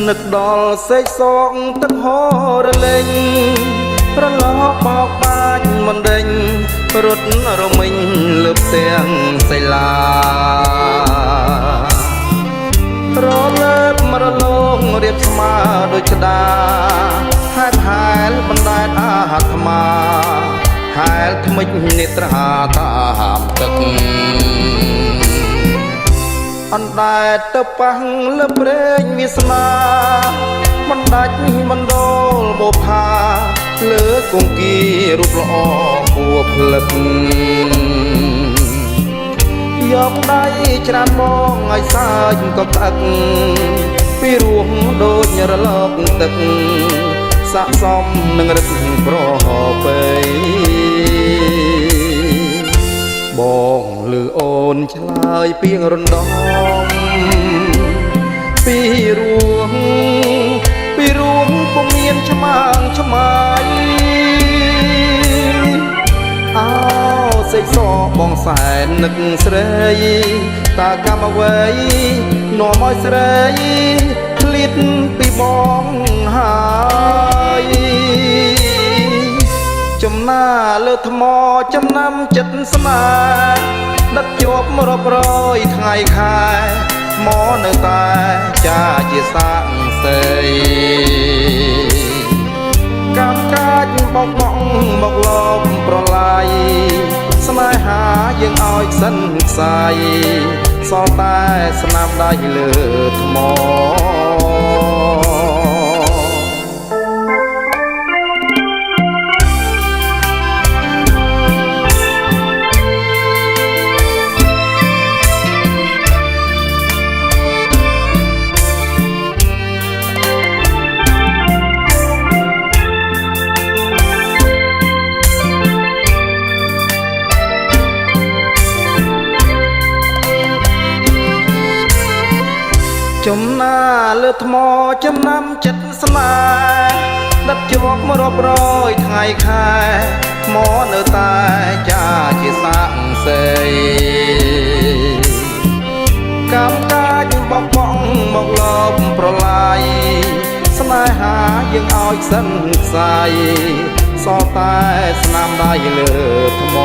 នឹកដល់សេកសងទឹកហូររលេងរលកបោកបាច់មិនដេញរត់រមិញលើផ្ទាំងសីឡារលើបមរលងរៀបស្មើដូចក្តាហែលហែលបណ្ដែតអាត្មាហែលថ្មិចនេត្រាតាមទឹកអណ្ដែតទៅប៉ះលើព្រេងវាសនាមិនដាច់មិនដូលបោផាលើគង្គារូបល្អគួផ្លឹកយកដៃច្រានបងឲ្យសើចក៏ផ្អឹកពីរោះដូចរលកទឹកស័កសមនឹងរឹកប្របីបងលឺអូនឆ្លើយពីងរំដំពីរួងពុំមានឆ្មាងឆ្មាយអោសេកសបងសែននឹកស្រីតាកម្មអ្វីនាំឲ្យស្រីឃ្លាតពីបងហើយចំណាលើថ្មចំណាំចិត្តស្នេហ៍ដិតជាប់រាប់រយថ្ងៃខែមកនៅតែចាជាសាក់សីកម្មកាចបោកបង់មកលបប្រឡាយស្នេហាយើងឲ្យសិនខ្សាយសល់តែស្នាមដៃលើថ្មចំណាលើថ្មចំណាំចិត្តស្នេហ៍ដិតជាប់រាប់រយថ្ងៃខែមកនៅតែចាជាសាក់សីកម្មកាចបោកបង់មកលបប្រឡាយស្នេហាយើងឲ្យសិនខ្សាយសល់តែស្នាមដៃលើថ្ម